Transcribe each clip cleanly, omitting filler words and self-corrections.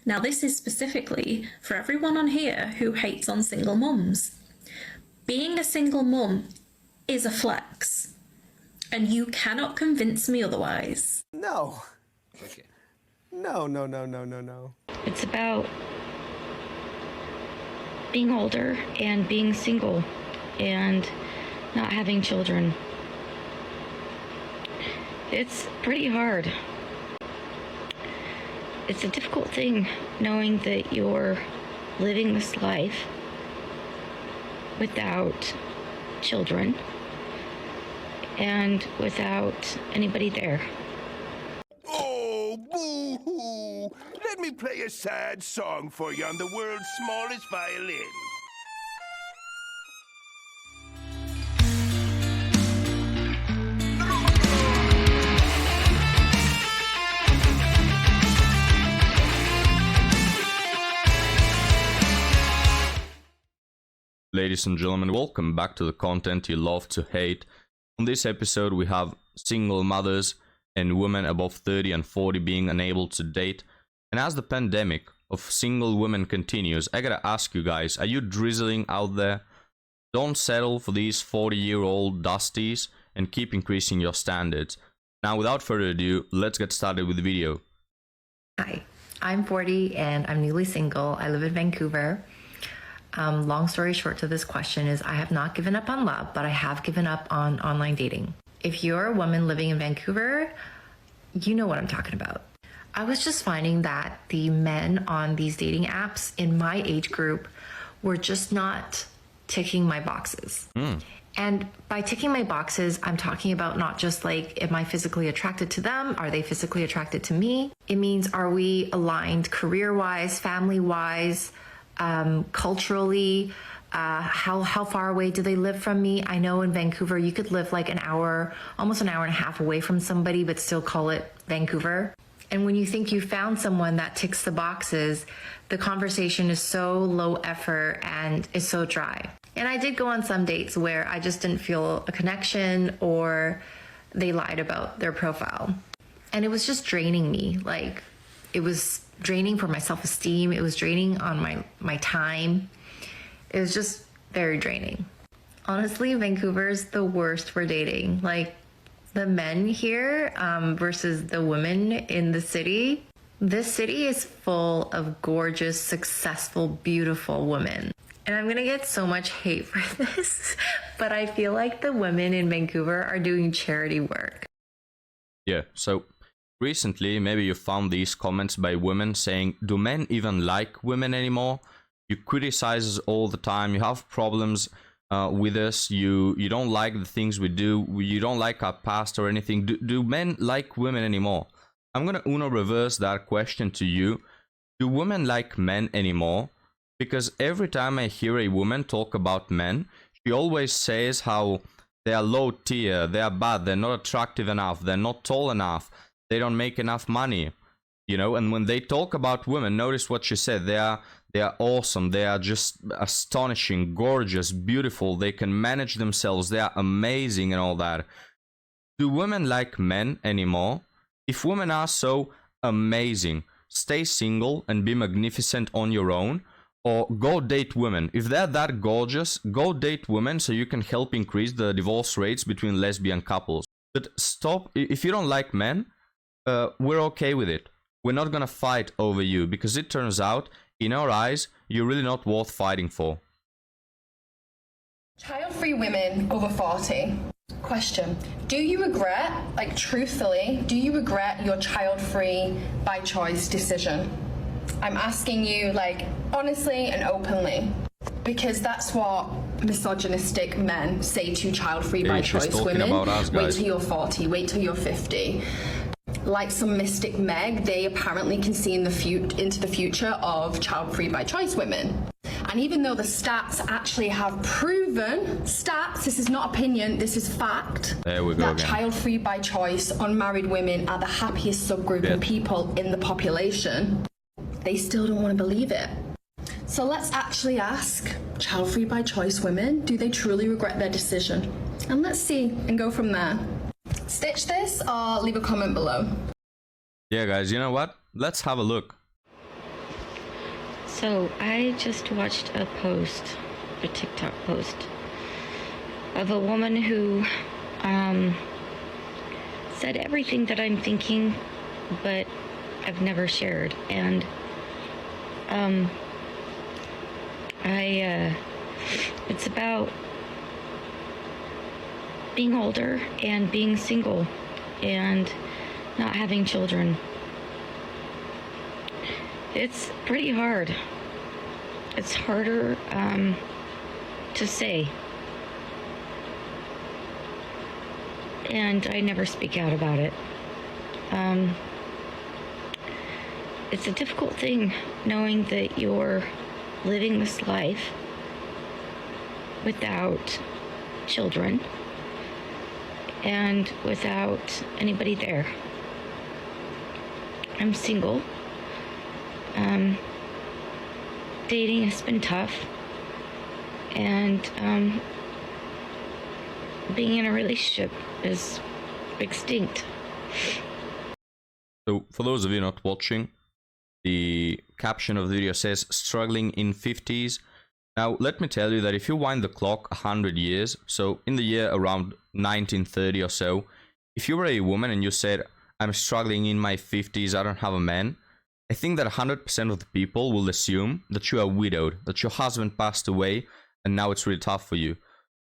Now, this is specifically for everyone on here who hates on single mums. Being a single mum is a flex, and you cannot convince me otherwise. No. Okay. No. It's about being older and being single and not having children. It's pretty hard. It's a difficult thing knowing that you're living this life without children and without anybody there. Oh, boo-hoo! Let me play a sad song for you on the world's smallest violin. Ladies and gentlemen, welcome back to the content you love to hate. On this episode, we have single mothers and women above 30 and 40 being unable to date. And as the pandemic of single women continues, I gotta ask you guys, are you drizzling out there? Don't settle for these 40-year-old dusties and keep increasing your standards. Now, without further ado, let's get started with the video. Hi, I'm 40 and I'm newly single. I live in Vancouver. Long story short to this question is I have not given up on love, but I have given up on online dating. If you're a woman living in Vancouver, you know what I'm talking about. I was just finding that the men on these dating apps in my age group were just not ticking my boxes. And by ticking my boxes, I'm talking about not just like, am I physically attracted to them? Are they physically attracted to me? It means, are we aligned career-wise, family-wise, culturally? How far away do they live from me? I know in Vancouver, you could live like an hour, almost an hour and a half away from somebody, but still call it Vancouver. And when you think you found someone that ticks the boxes, the conversation is so low effort and is so dry. And I did go on some dates where I just didn't feel a connection or they lied about their profile. And it was just draining me. Like, it was draining for my self-esteem. It was draining on my time. It was just very draining. Honestly, Vancouver's the worst for dating. Like, the men here versus the women in the city. This city is full of gorgeous, successful, beautiful women. And I'm gonna get so much hate for this, but I feel like the women in Vancouver are doing charity work. Yeah, so recently, maybe you found these comments by women saying, do men even like women anymore? You criticize us all the time. You have problems with us. You don't like the things we do. You don't like our past or anything. Do men like women anymore? I'm going to reverse that question to you. Do women like men anymore? Because every time I hear a woman talk about men, she always says how they are low tier, they are bad, they're not attractive enough, they're not tall enough, they don't make enough money, you know. And when they talk about women, notice what she said. They are awesome, they are just astonishing, gorgeous, beautiful, they can manage themselves, they are amazing and all that. Do women like men anymore? If women are so amazing, stay single and be magnificent on your own, or go date women. If they're that gorgeous, go date women so you can help increase the divorce rates between lesbian couples. But stop. If you don't like men, we're okay with it. We're not gonna fight over you, because it turns out, in our eyes, you're really not worth fighting for. Child-free women over 40. Question. Do you regret, like truthfully, do you regret your child-free by choice decision? I'm asking you, like, honestly and openly, because that's what misogynistic men say to child-free by choice women. Wait till you're 40, wait till you're 50. Like some mystic Meg, they apparently can see into the future of child-free by choice women. And even though the stats actually have proven, stats, this is not opinion, this is fact, there we go that again. Child-free by choice unmarried women are the happiest subgroup of people in the population, they still don't want to believe it. So let's actually ask child-free by choice women, do they truly regret their decision? And let's see and go from there. Stitch this or leave a comment below. Yeah, guys, you know what? Let's have a look. So I just watched a TikTok post of a woman who said everything that I'm thinking, but I've never shared. And it's about being older and being single and not having children. It's pretty hard. It's harder to say. And I never speak out about it. It's a difficult thing knowing that you're living this life without children and without anybody there. I'm single. Dating has been tough, and being in a relationship is extinct. So for those of you not watching, the caption of the video says struggling in 50s. Now let me tell you that if you wind the clock 100 years, so in the year around 1930 or so, if you were a woman and you said, I'm struggling in my 50s, I don't have a man, I think that 100% of the people will assume that you are widowed, that your husband passed away and now it's really tough for you.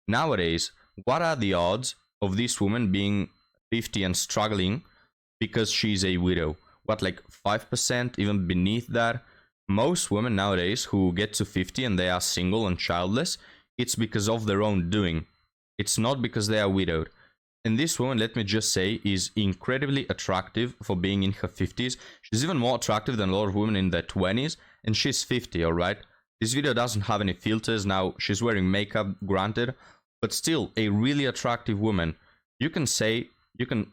Nowadays, what are the odds of this woman being 50 and struggling because she's a widow? What, like 5%, even beneath that? Most women nowadays who get to 50 and they are single and childless, it's because of their own doing. It's not because they are widowed. And this woman, let me just say, is incredibly attractive for being in her 50s. She's even more attractive than a lot of women in their 20s, and she's 50, alright? This video doesn't have any filters. Now, she's wearing makeup, granted, but still a really attractive woman. You can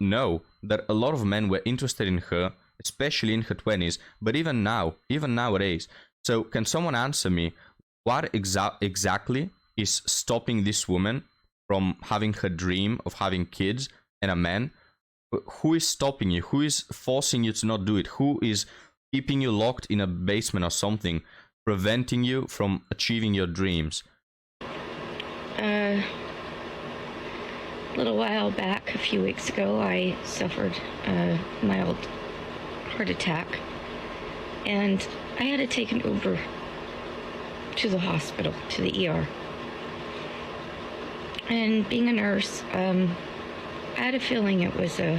know that a lot of men were interested in her, especially in her 20s, but even nowadays. So can someone answer me, what exactly is stopping this woman from having her dream of having kids and a man? Who is stopping you? Who is forcing you to not do it? Who is keeping you locked in a basement or something, preventing you from achieving your dreams? A little while back, a few weeks ago, I suffered a mild heart attack, and I had to take an Uber to the hospital, to the ER. And being a nurse, I had a feeling it was a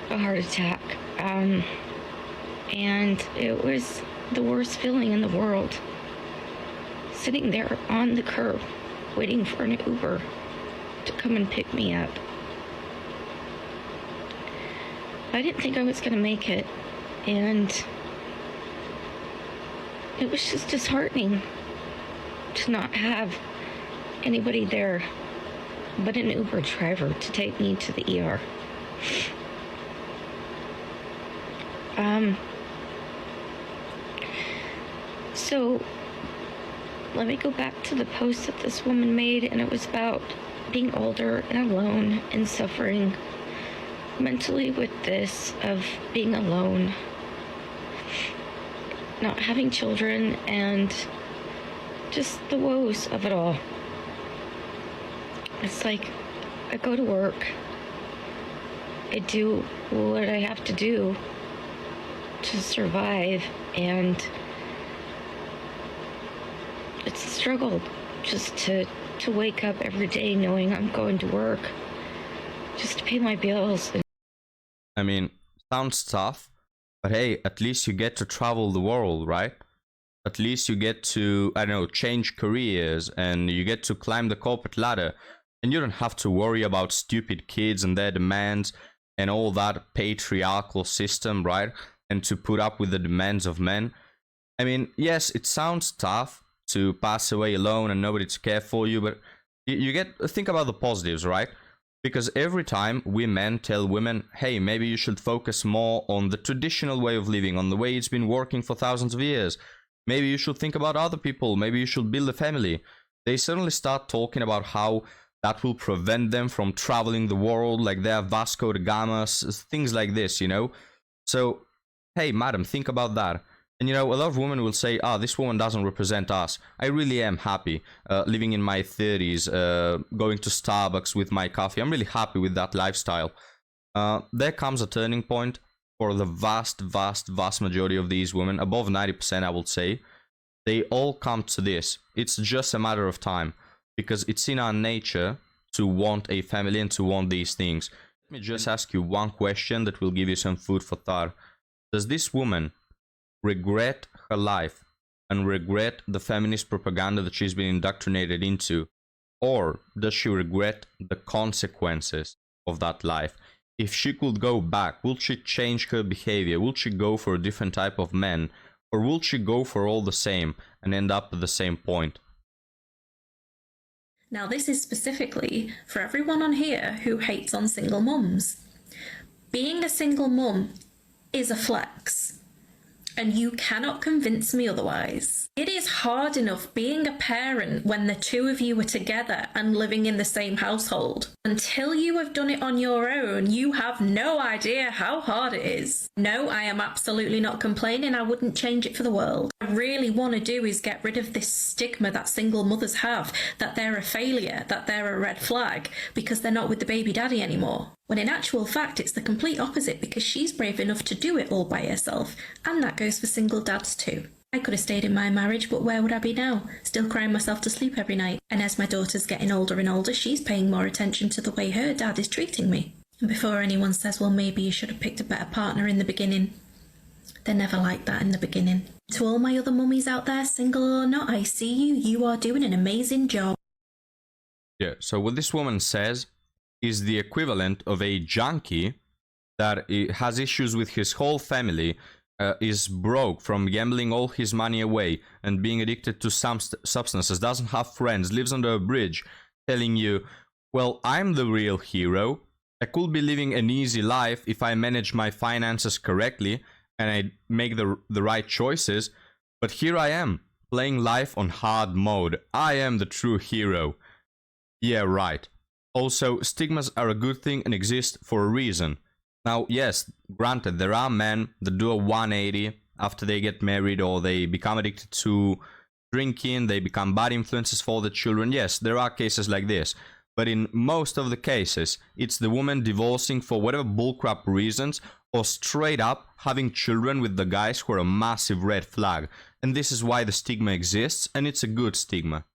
heart attack, and it was the worst feeling in the world, sitting there on the curb waiting for an Uber to come and pick me up. I didn't think I was going to make it, and it was just disheartening to not have anybody there but an Uber driver to take me to the ER. So let me go back to the post that this woman made, and it was about being older and alone and suffering mentally with this of being alone, not having children, and just the woes of it all. It's like, I go to work, I do what I have to do to survive, and it's a struggle just to wake up every day knowing I'm going to work just to pay my bills. I mean, sounds tough, but hey, at least you get to travel the world, right? At least you get to, I don't know, change careers, and you get to climb the corporate ladder, and you don't have to worry about stupid kids and their demands and all that patriarchal system, right? And to put up with the demands of men. I mean, yes, it sounds tough to pass away alone and nobody to care for you, but you get, think about the positives, right? Because every time we men tell women, hey, maybe you should focus more on the traditional way of living, on the way it's been working for thousands of years. Maybe you should think about other people. Maybe you should build a family. They suddenly start talking about how that will prevent them from traveling the world like they're Vasco da Gama, things like this, you know? So, hey, madam, think about that. And you know, a lot of women will say, ah, this woman doesn't represent us. I really am happy living in my 30s, going to Starbucks with my coffee. I'm really happy with that lifestyle. There comes a turning point for the vast majority of these women, above 90%, I would say. They all come to this. It's just a matter of time, because it's in our nature to want a family and to want these things. Let me just ask you one question that will give you some food for thought. Does this woman regret her life and regret the feminist propaganda that she's been indoctrinated into? Or does she regret the consequences of that life? If she could go back, will she change her behavior? Will she go for a different type of men? Or will she go for all the same and end up at the same point? Now, this is specifically for everyone on here who hates on single mums. Being a single mum is a flex, and you cannot convince me otherwise. It is hard enough being a parent when the two of you are together and living in the same household. Until you have done it on your own, you have no idea how hard it is. No, I am absolutely not complaining. I wouldn't change it for the world. What I really want to do is get rid of this stigma that single mothers have, that they're a failure, that they're a red flag, because they're not with the baby daddy anymore. When in actual fact, it's the complete opposite, because she's brave enough to do it all by herself. And that goes for single dads too. I could have stayed in my marriage, but where would I be now? Still crying myself to sleep every night. And as my daughter's getting older and older, she's paying more attention to the way her dad is treating me. And before anyone says, well, maybe you should have picked a better partner in the beginning, they're never like that in the beginning. To all my other mummies out there, single or not, I see you. You are doing an amazing job. Yeah, so what this woman says is the equivalent of a junkie that has issues with his whole family, is broke from gambling all his money away and being addicted to some substances, doesn't have friends, lives under a bridge, telling you, well, I'm the real hero. I could be living an easy life if I manage my finances correctly and I make the right choices, but here I am, playing life on hard mode. I am the true hero. Yeah, right. Also, stigmas are a good thing and exist for a reason. Now, yes, granted, there are men that do a 180 after they get married or they become addicted to drinking, they become bad influences for the children. Yes, there are cases like this. But in most of the cases, it's the woman divorcing for whatever bullcrap reasons or straight up having children with the guys who are a massive red flag. And this is why the stigma exists, and it's a good stigma.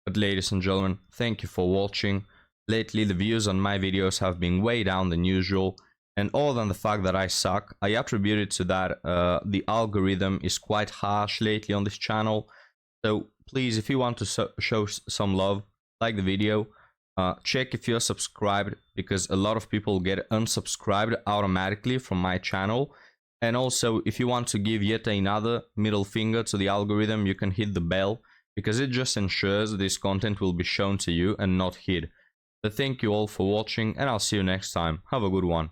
But ladies and gentlemen, thank you for watching. Lately, the views on my videos have been way down than usual. And other than the fact that I suck, I attribute it to that the algorithm is quite harsh lately on this channel. So please, if you want to show some love, like the video, check if you're subscribed, because a lot of people get unsubscribed automatically from my channel. And also, if you want to give yet another middle finger to the algorithm, you can hit the bell, because it just ensures this content will be shown to you and not hid. But thank you all for watching, and I'll see you next time. Have a good one.